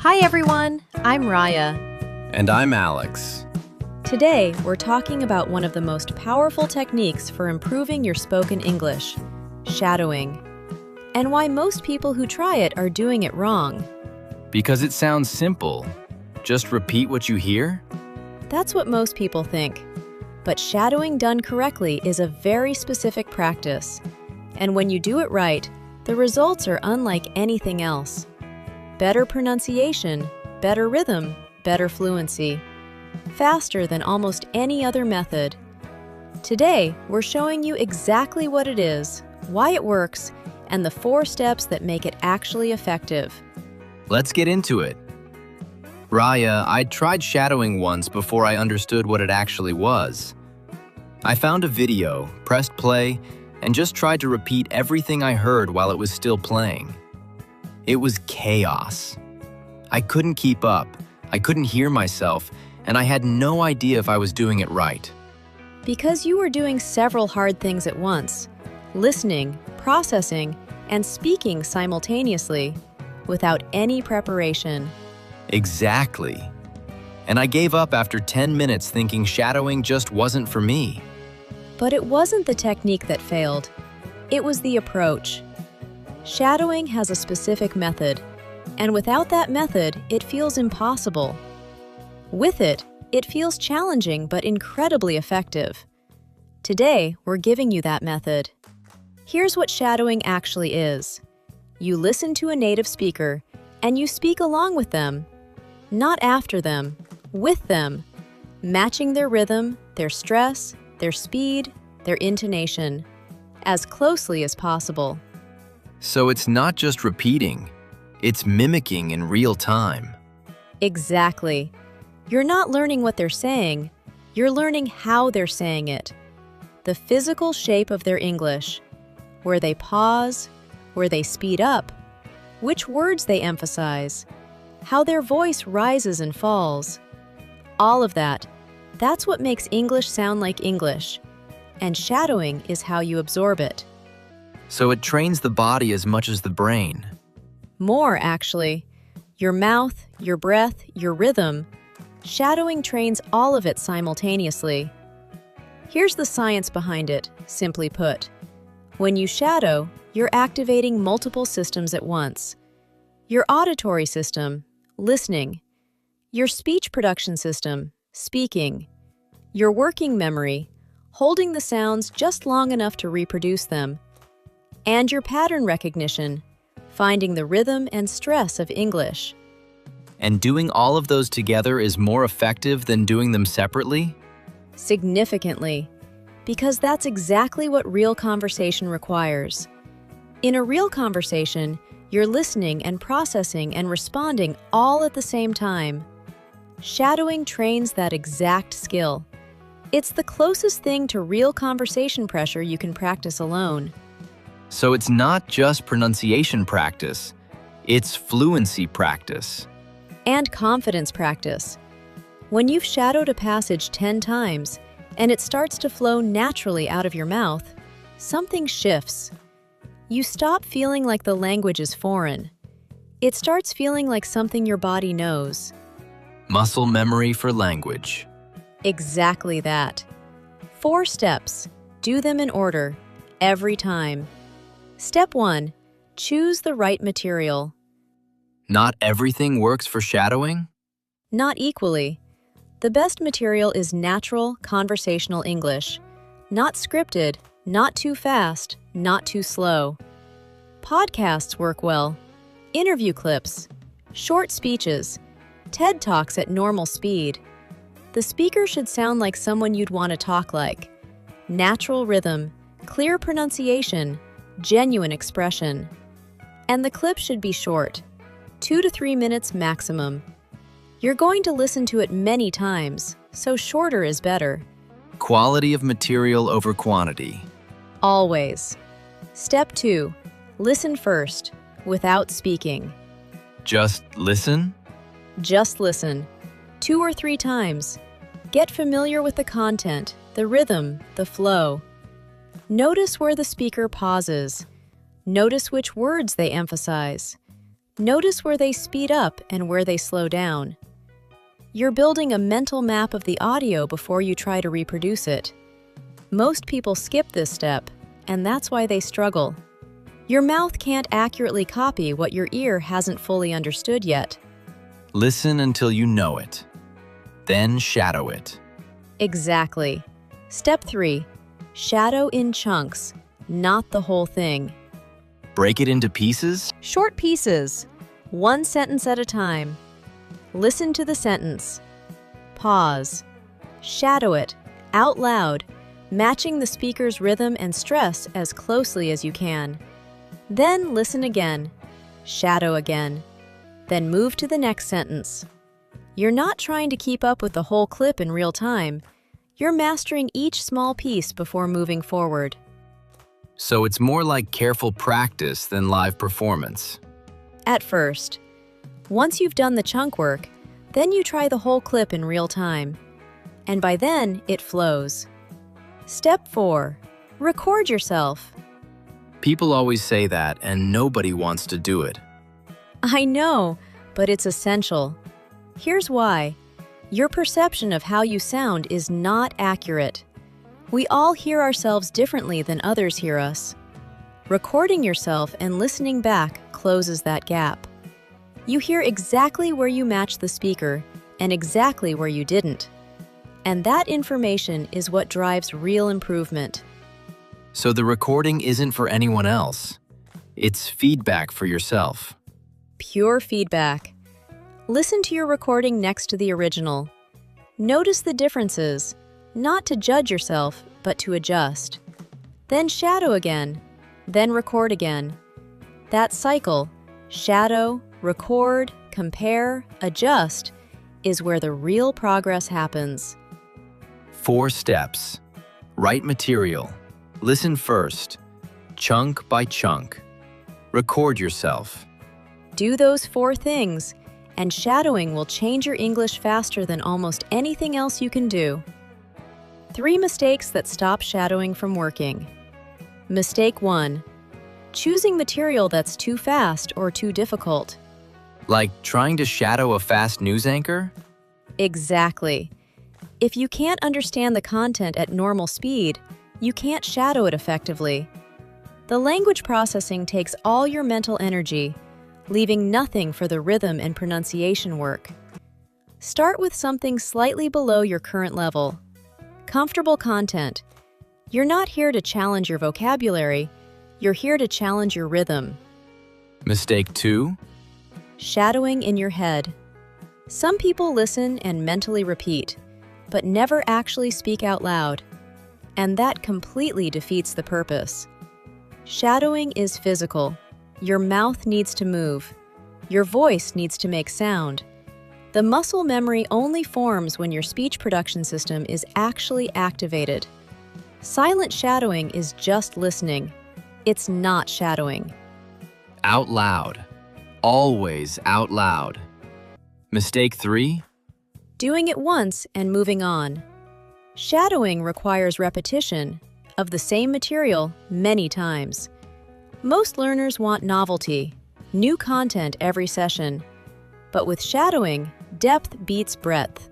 Hi everyone, I'm Raya. And I'm Alex. Today, we're talking about one of the most powerful techniques for improving your spoken English, shadowing, and why most people who try it are doing it wrong. Because it sounds simple. Just repeat what you hear? That's what most people think. But shadowing done correctly is a very specific practice. And when you do it right, the results are unlike anything else. Better pronunciation, better rhythm, better fluency. Faster than almost any other method. Today, we're showing you exactly what it is, why it works, and the 4 steps that make it actually effective. Let's get into it. Raya, I tried shadowing once before I understood what it actually was. I found a video, pressed play, and just tried to repeat everything I heard while it was still playing. It was chaos. I couldn't keep up, I couldn't hear myself, and I had no idea if I was doing it right. Because you were doing several hard things at once, listening, processing, and speaking simultaneously, without any preparation. Exactly. And I gave up after 10 minutes thinking shadowing just wasn't for me. But it wasn't the technique that failed. It was the approach. Shadowing has a specific method, and without that method, it feels impossible. With it, it feels challenging but incredibly effective. Today, we're giving you that method. Here's what shadowing actually is. You listen to a native speaker, and you speak along with them. Not after them, with them, matching their rhythm, their stress, their speed, their intonation, as closely as possible. So it's not just repeating, it's mimicking in real time. Exactly. You're not learning what they're saying, you're learning how they're saying it. The physical shape of their English, where they pause, where they speed up, which words they emphasize, how their voice rises and falls. All of that, that's what makes English sound like English. And shadowing is how you absorb it. So it trains the body as much as the brain. More, actually. Your mouth, your breath, your rhythm. Shadowing trains all of it simultaneously. Here's the science behind it, simply put. When you shadow, you're activating multiple systems at once. Your auditory system, listening. Your speech production system, speaking. Your working memory, holding the sounds just long enough to reproduce them. And your pattern recognition, finding the rhythm and stress of English. And doing all of those together is more effective than doing them separately? Significantly, because that's exactly what real conversation requires. In a real conversation, you're listening and processing and responding all at the same time. Shadowing trains that exact skill. It's the closest thing to real conversation pressure you can practice alone. So it's not just pronunciation practice, it's fluency practice. And confidence practice. When you've shadowed a passage 10 times and it starts to flow naturally out of your mouth, something shifts. You stop feeling like the language is foreign. It starts feeling like something your body knows. Muscle memory for language. Exactly that. 4 steps. Do them in order, every time. Step 1. Choose the right material. Not everything works for shadowing? Not equally. The best material is natural, conversational English. Not scripted, not too fast, not too slow. Podcasts work well. Interview clips. Short speeches. TED Talks at normal speed. The speaker should sound like someone you'd want to talk like. Natural rhythm, clear pronunciation, genuine expression. And the clip should be short, 2 to 3 minutes maximum. You're going to listen to it many times, so shorter is better. Quality of material over quantity. Always. Step 2. Listen first, without speaking. Just listen? Just listen. 2 or 3 times. Get familiar with the content, the rhythm, the flow. Notice where the speaker pauses. Notice which words they emphasize. Notice where they speed up and where they slow down. You're building a mental map of the audio before you try to reproduce it. Most people skip this step, and that's why they struggle. Your mouth can't accurately copy what your ear hasn't fully understood yet. Listen until you know it. Then shadow it. Exactly. Step 3. Shadow in chunks, not the whole thing. Break it into pieces? Short pieces, one sentence at a time. Listen to the sentence. Pause. Shadow it, out loud, matching the speaker's rhythm and stress as closely as you can. Then listen again. Shadow again. Then move to the next sentence. You're not trying to keep up with the whole clip in real time. You're mastering each small piece before moving forward. So it's more like careful practice than live performance. At first. Once you've done the chunk work, then you try the whole clip in real time. And by then, it flows. Step 4. Record yourself. People always say that, and nobody wants to do it. I know, but it's essential. Here's why. Your perception of how you sound is not accurate. We all hear ourselves differently than others hear us. Recording yourself and listening back closes that gap. You hear exactly where you match the speaker and exactly where you didn't. And that information is what drives real improvement. So the recording isn't for anyone else. It's feedback for yourself. Pure feedback. Listen to your recording next to the original. Notice the differences, not to judge yourself, but to adjust. Then shadow again, then record again. That cycle, shadow, record, compare, adjust, is where the real progress happens. 4 steps. Write material. Listen first. Chunk by chunk. Record yourself. Do those 4 things, and shadowing will change your English faster than almost anything else you can do. 3 mistakes that stop shadowing from working. Mistake 1. Choosing material that's too fast or too difficult. Like trying to shadow a fast news anchor? Exactly. If you can't understand the content at normal speed, you can't shadow it effectively. The language processing takes all your mental energy, leaving nothing for the rhythm and pronunciation work. Start with something slightly below your current level. Comfortable content. You're not here to challenge your vocabulary, you're here to challenge your rhythm. Mistake 2. Shadowing in your head. Some people listen and mentally repeat, but never actually speak out loud. And that completely defeats the purpose. Shadowing is physical. Your mouth needs to move. Your voice needs to make sound. The muscle memory only forms when your speech production system is actually activated. Silent shadowing is just listening. It's not shadowing. Out loud. Always out loud. Mistake 3. Doing it once and moving on. Shadowing requires repetition of the same material many times. Most learners want novelty, new content every session. But with shadowing, depth beats breadth.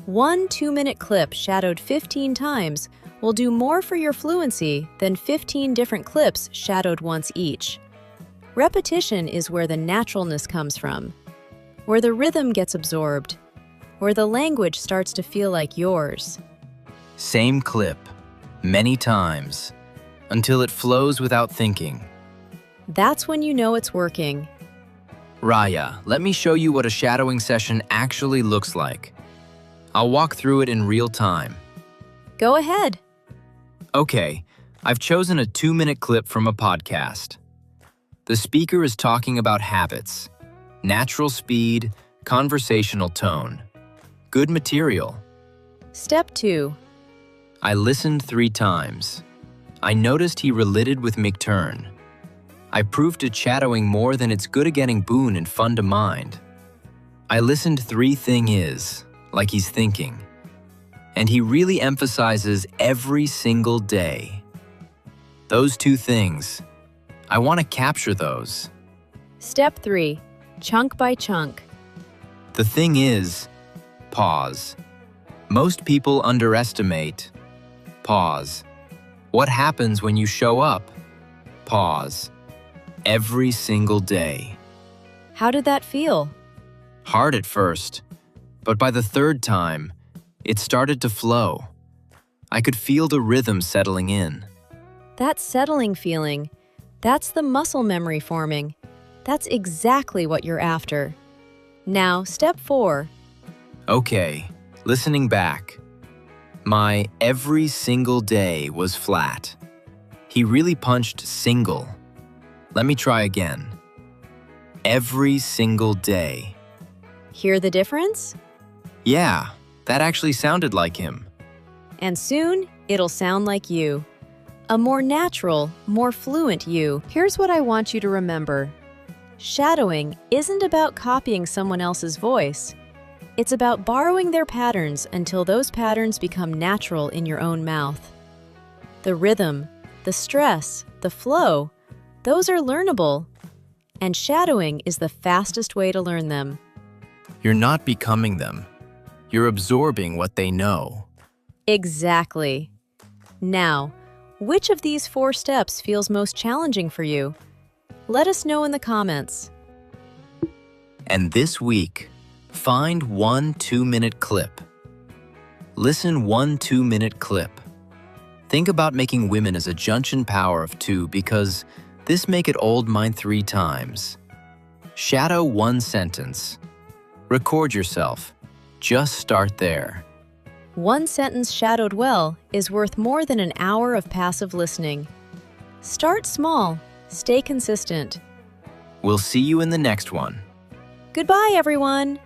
One 2-minute clip shadowed 15 times will do more for your fluency than 15 different clips shadowed once each. Repetition is where the naturalness comes from, where the rhythm gets absorbed, where the language starts to feel like yours. Same clip, many times, until it flows without thinking. That's when you know it's working. Raya, let me show you what a shadowing session actually looks like. I'll walk through it in real time. Go ahead. Okay, I've chosen a 2-minute clip from a podcast. The speaker is talking about habits, natural speed, conversational tone. Good material. Step 2. I listened 3 times. I noticed he related with McTurn. I proved to shadowing more than it's good at getting boon and fun to mind. I listened 3 thing is, like he's thinking. And he really emphasizes every single day. Those 2 things, I want to capture those. Step 3. chunk by chunk. The thing is, pause. Most people underestimate. Pause. What happens when you show up? Pause. Every single day. How did that feel? Hard at first, but by the third time, it started to flow. I could feel the rhythm settling in. That settling feeling, that's the muscle memory forming. That's exactly what you're after. Now, step 4. Okay, listening back. My every single day was flat. He really punched single. Let me try again. Every single day. Hear the difference? Yeah, that actually sounded like him. And soon, it'll sound like you. A more natural, more fluent you. Here's what I want you to remember. Shadowing isn't about copying someone else's voice. It's about borrowing their patterns until those patterns become natural in your own mouth. The rhythm, the stress, the flow, those are learnable. And shadowing is the fastest way to learn them. You're not becoming them. You're absorbing what they know. Exactly. Now, which of these 4 steps feels most challenging for you? Let us know in the comments. And this week, find one 2-minute clip. Listen 1 2-minute clip. Think about making women as a junction power of 2 because this make it old mine 3 times. Shadow 1 sentence. Record yourself. Just start there. 1 sentence shadowed well is worth more than an hour of passive listening. Start small. Stay consistent. We'll see you in the next one. Goodbye, everyone.